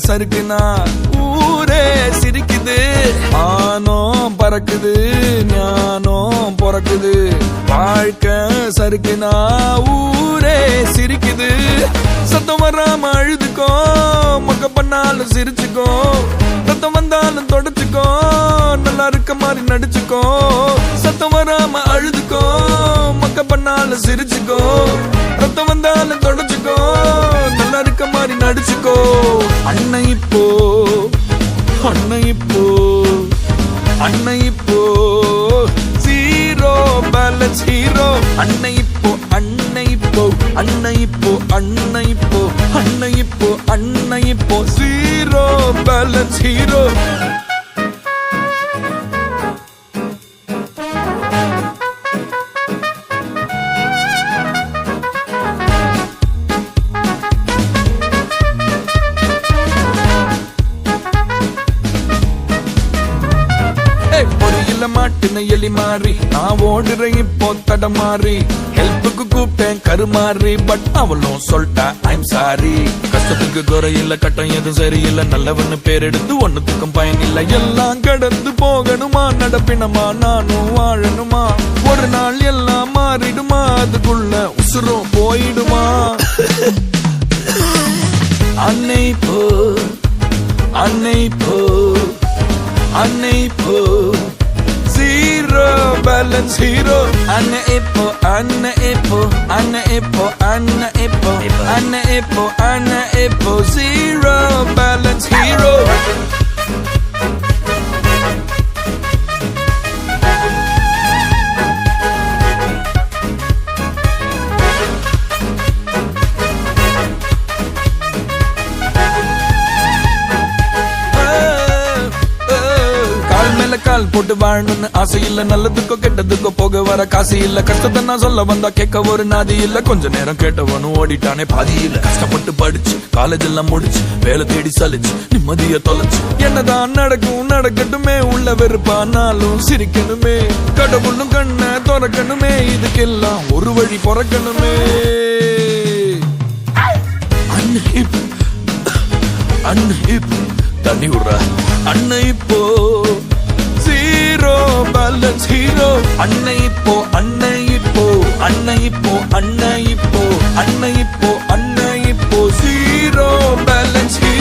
சறுக்குனா ஊரே சிரிக்குது. ஆனோம் பறக்குது, ஞானம் பிறக்குது. வாழ்க்கை சறுக்குனா ஊரே சிரிக்குது. சத்தம் வராம அழுதுக்கோ, மொக்க பண்ணாலும் சிரிச்சுக்கோ. சத்தம் வந்தாலும் தொடச்சுக்கோ, நல்லா இருக்க மாதிரி நடிச்சுக்கோ. சத்தம் வராம அழுதுக்கோ, மொக்க பண்ணாலும் சிரிச்சுக்கோ. ரத்தம் வந்தாலும் தொடச்சுக்கோ, நல்லா இருக்க மாதிரி நடிச்சுக்கோ. அன்னை இப்போ, அன்னை இப்போ, அன்னை இப்போ ஜீரோ பேலன்ஸ் ஹீரோ. அன்னை இப்போ, அன்னை இப்போ, அன்னை இப்போ, அன்னை இப்போ, அன்னை இப்போ, அன்னை இப்போ ஜீரோ பேலன்ஸ் ஹீரோ. மாட்டின எலி மாறி நான் ஓடுறேன் இப்போ தடமாறி. ஹெல்ப்புக்கு கூப்பிட்டேன் கருமாறி, பட் அவளும் சொல்லிட்டா ஐம் சாரி. கஷ்டத்துக்கு குறையில்ல, கட்டம் எதுவும் சரியில்லை. நல்லவன்னு பேர் எடுத்து ஒன்னுத்துக்கும் பயன் இல்லை. எல்லாம் கடந்து போகணுமா, நடப்பினமா நானும் வாழணுமா. ஒரு நாள் எல்லாம் மாறிடுமா, அதுக்குள்ள உசுரும் போயிடுமா. அன்னை போ, அன்னை போ, அன்னை போ zero balance hero. Anna Ippo, Anna Ippo, Anna Ippo, Anna Ippo, Anna Ippo, Anna Ippo zero balance hero. கால் போட்டு வாழணும்னு ஆசை இல்ல, நல்லதுக்கோ கெட்டதுக்கோ போக வர காசு இல்ல. கஷ்டத்தை நான் சொல்ல வந்தா கேட்க ஒரு நாதி இல்ல. கொஞ்ச நேரம் கேட்டவனும் ஓடிட்டானே பாதி இல்ல. கஷ்டப்பட்டு படிச்சு காலேஜ் எல்லாம் முடிச்சு வேலை தேடி சலிச்சு நிம்மதிய தொலைச்சு. என்னதான் நடக்கும் நடக்கட்டுமே, உள்ள வெறுப்பானாலும் சிரிக்கணுமே. கடவுளும் கண்ண திறக்கணுமே, இதுக்கெல்லாம் ஒரு வழி பிறக்கணுமே. அன்னை தண்ணி விடுற அன்னை இப்போ zero balance hero. அன்னை இப்போ, அன்னை இப்போ, அன்னை இப்போ, அன்னை இப்போ, அன்னை இப்போ, அன்னை இப்போ zero balance hero.